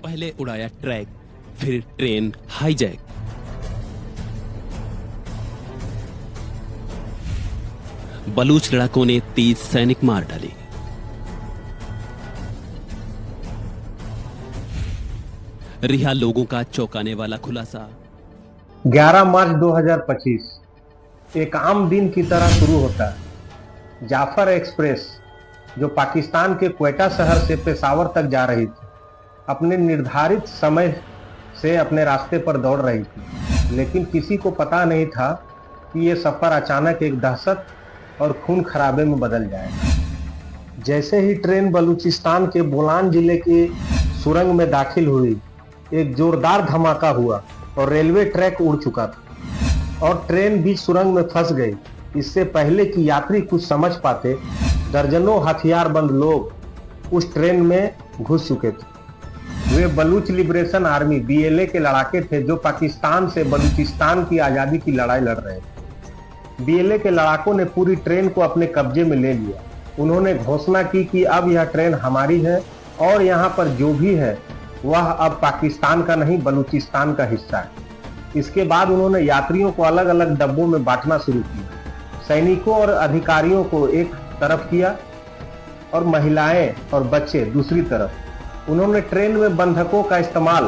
पहले उड़ाया ट्रैक, फिर ट्रेन हाईजैक। बलूच लड़ाकों ने 30 सैनिक मार डाले। रिहा लोगों का चौंकाने वाला खुलासा। 11 मार्च 2025 एक आम दिन की तरह शुरू होता है। जाफर एक्सप्रेस जो पाकिस्तान के क्वेटा शहर से पेशावर तक जा रही थी, अपने निर्धारित समय से अपने रास्ते पर दौड़ रही थी, लेकिन किसी को पता नहीं था कि यह सफर अचानक एक दहशत और खून खराबे में बदल जाएगा। जैसे ही ट्रेन बलूचिस्तान के बोलान जिले के सुरंग में दाखिल हुई, एक जोरदार धमाका हुआ और रेलवे ट्रैक उड़ चुका था और ट्रेन बीच सुरंग में फंस गई। इससे पहले कि यात्री कुछ समझ पाते, दर्जनों हथियारबंद लोग उस ट्रेन में घुस चुके थे। वे बलूच लिबरेशन आर्मी BLA के लड़ाके थे जो पाकिस्तान से बलूचिस्तान की आजादी की लड़ाई लड़ रहे थे। BLA के लड़ाकों ने पूरी ट्रेन को अपने कब्जे में ले लिया। उन्होंने घोषणा की कि अब यह ट्रेन हमारी है और यहाँ पर जो भी है वह अब पाकिस्तान का नहीं, बलूचिस्तान का हिस्सा है। इसके बाद उन्होंने यात्रियों को अलग अलग डब्बों में बांटना शुरू किया। सैनिकों और अधिकारियों को एक तरफ किया और महिलाएं और बच्चे दूसरी तरफ। उन्होंने ट्रेन में बंधकों का इस्तेमाल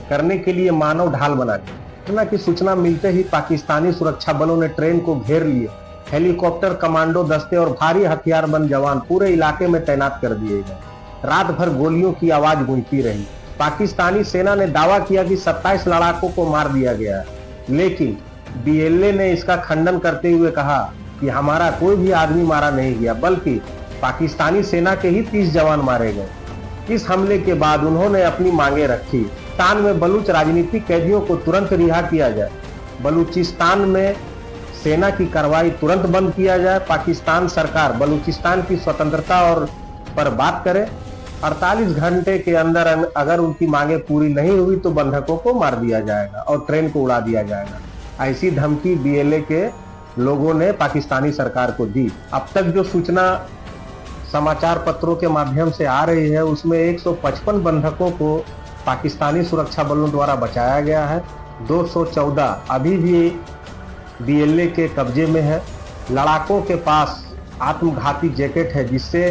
करने के लिए मानव ढाल बना दी। घटना की सूचना मिलते ही पाकिस्तानी सुरक्षा बलों ने ट्रेन को घेर लिया। हेलीकॉप्टर, कमांडो दस्ते और भारी हथियारबंद जवान पूरे इलाके में तैनात कर दिए गए। रात भर गोलियों की आवाज गूंजती रही। पाकिस्तानी सेना ने दावा किया कि 27 लड़ाकों को मार दिया गया, लेकिन BLA ने इसका खंडन करते हुए कहा कि हमारा कोई भी आदमी मारा नहीं गया, बल्कि पाकिस्तानी सेना के ही 30 जवान मारे गए। इस हमले के बाद उन्होंने अपनी मांगे रखी। पाकिस्तान में बलूच राजनीतिक कैदियों को तुरंत रिहा किया जाए, बलूचिस्तान में सेना की कार्रवाई तुरंत बंद किया जाए, पाकिस्तान सरकार बलूचिस्तान की स्वतंत्रता और पर बात करे, 48 घंटे के अंदर अगर उनकी मांगे पूरी नहीं हुई तो बंधकों को मार दिया जाएगा और ट्रेन को उड़ा दिया जाएगा। ऐसी धमकी BLA के लोगों ने पाकिस्तानी सरकार को दी। अब तक जो सूचना समाचार पत्रों के माध्यम से आ रही है, उसमें 155 बंधकों को पाकिस्तानी सुरक्षा बलों द्वारा बचाया गया है। 214 अभी भी BLA के कब्जे में है। लड़ाकों के पास आत्मघाती जैकेट है जिससे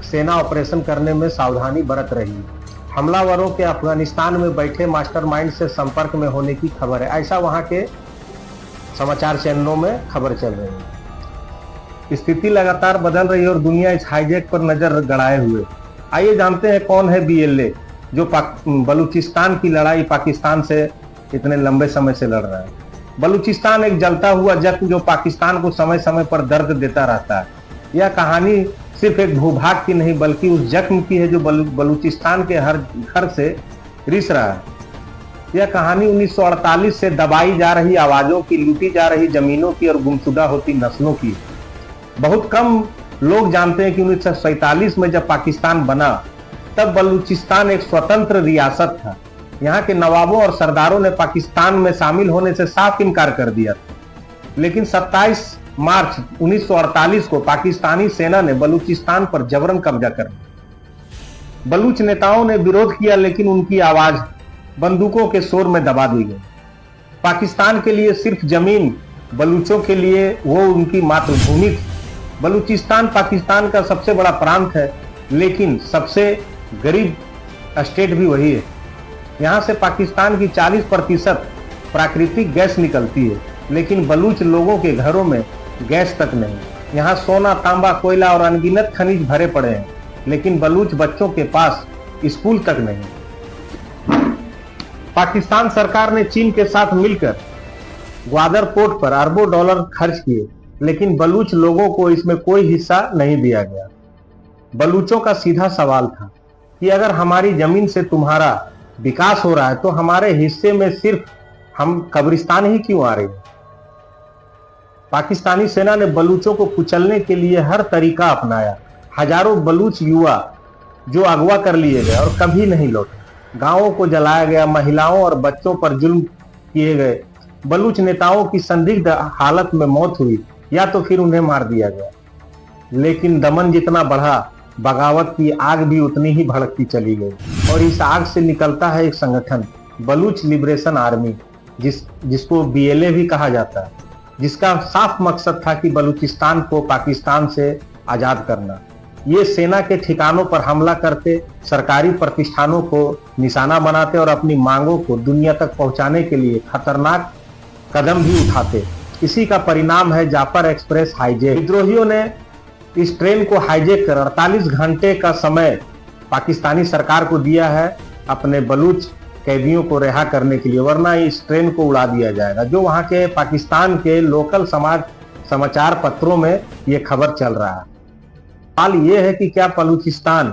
सेना ऑपरेशन करने में सावधानी बरत रही है। हमलावरों के अफगानिस्तान में बैठे मास्टरमाइंड से संपर्क में होने की खबर है, ऐसा वहां के समाचार चैनलों में खबर चल रही है। स्थिति लगातार बदल रही है और दुनिया इस हाईजैक पर नजर गड़ाए हुए। आइए जानते हैं कौन है BLA जो बलूचिस्तान की लड़ाई पाकिस्तान से इतने लंबे समय से लड़ रहा है। बलूचिस्तान एक जलता हुआ जख्म जो पाकिस्तान को समय समय पर दर्द देता रहता है। यह कहानी सिर्फ एक भूभाग की नहीं बल्कि उस जख्म की है जो बलूचिस्तान के हर घर से रिस रहा है। यह कहानी 1948 से दबाई जा रही आवाजों की, लूटी जा रही जमीनों की और गुमशुदा होती नस्लों की। बहुत कम लोग जानते हैं कि 1947 में जब पाकिस्तान बना तब बलूचिस्तान एक स्वतंत्र रियासत था। यहाँ के नवाबों और सरदारों ने पाकिस्तान में शामिल होने से साफ इनकार कर दिया था, लेकिन 27 मार्च 1948 को पाकिस्तानी सेना ने बलूचिस्तान पर जबरन कब्जा कर लिया। बलूच नेताओं ने विरोध किया, लेकिन उनकी आवाज बंदूकों के शोर में दबा दी गई। पाकिस्तान के लिए सिर्फ जमीन, बलूचों के लिए वो उनकी मातृभूमि थी। बलूचिस्तान पाकिस्तान का सबसे बड़ा प्रांत है, लेकिन सबसे गरीब स्टेट भी वही है। यहाँ से पाकिस्तान की 40% प्राकृतिक गैस निकलती है, लेकिन बलूच लोगों के घरों में गैस तक नहीं। यहाँ सोना, तांबा, कोयला और अनगिनत खनिज भरे पड़े हैं, लेकिन बलूच बच्चों के पास स्कूल तक नहीं। पाकिस्तान सरकार ने चीन के साथ मिलकर ग्वादर पोर्ट पर अरबों डॉलर खर्च किए, लेकिन बलूच लोगों को इसमें कोई हिस्सा नहीं दिया गया। बलूचों का सीधा सवाल था कि अगर हमारी जमीन से तुम्हारा विकास हो रहा है तो हमारे हिस्से में सिर्फ हम कब्रिस्तान ही क्यों आ रहे हैं। पाकिस्तानी सेना ने बलूचों को कुचलने के लिए हर तरीका अपनाया। हजारों बलूच युवा जो अगवा कर लिए गए और कभी नहीं लौटे। गांवों को जलाया गया, महिलाओं और बच्चों पर जुल्म किए गए। बलूच नेताओं की संदिग्ध हालत में मौत हुई या तो फिर उन्हें मार दिया गया। लेकिन दमन जितना बढ़ा, बगावत की आग भी उतनी ही भड़कती चली गई और इस आग से निकलता है एक संगठन, बलूच लिबरेशन आर्मी, जिसको BLA भी कहा जाता है, जिसका साफ मकसद था कि बलूचिस्तान को पाकिस्तान से आजाद करना। ये सेना के ठिकानों पर हमला करते, सरकारी प्रतिष्ठानों को निशाना बनाते और अपनी मांगों को दुनिया तक पहुंचाने के लिए खतरनाक कदम भी उठाते। इसी का परिणाम है जाफर एक्सप्रेस हाईजैक। विद्रोहियों ने इस ट्रेन को हाईजैक कर 48 घंटे का समय पाकिस्तानी सरकार को दिया है अपने बलूच कैदियों को रिहा करने के लिए, वरना इस ट्रेन को उड़ा दिया जाएगा। जो वहां के पाकिस्तान के लोकल समाचार पत्रों में ये खबर चल रहा है। सवाल ये है कि क्या बलूचिस्तान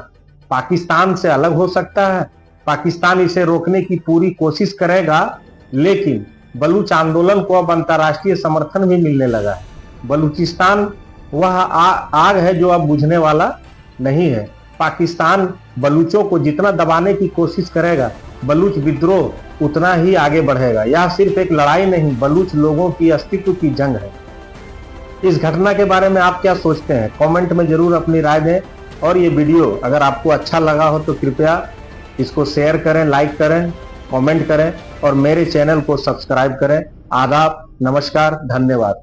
पाकिस्तान से अलग हो सकता है? पाकिस्तान इसे रोकने की पूरी कोशिश करेगा, लेकिन बलूच आंदोलन को अब अंतर्राष्ट्रीय समर्थन भी मिलने लगा है। बलूचिस्तान वह आग है जो अब बुझने वाला नहीं है। पाकिस्तान बलूचों को जितना दबाने की कोशिश करेगा, बलूच विद्रोह उतना ही आगे बढ़ेगा। यह सिर्फ एक लड़ाई नहीं, बलूच लोगों की अस्तित्व की जंग है। इस घटना के बारे में आप क्या सोचते हैं? कमेंट में जरूर अपनी राय दें और ये वीडियो अगर आपको अच्छा लगा हो तो कृपया इसको शेयर करें, लाइक करें, कमेंट करें और मेरे चैनल को सब्सक्राइब करें। आदाब, नमस्कार, धन्यवाद।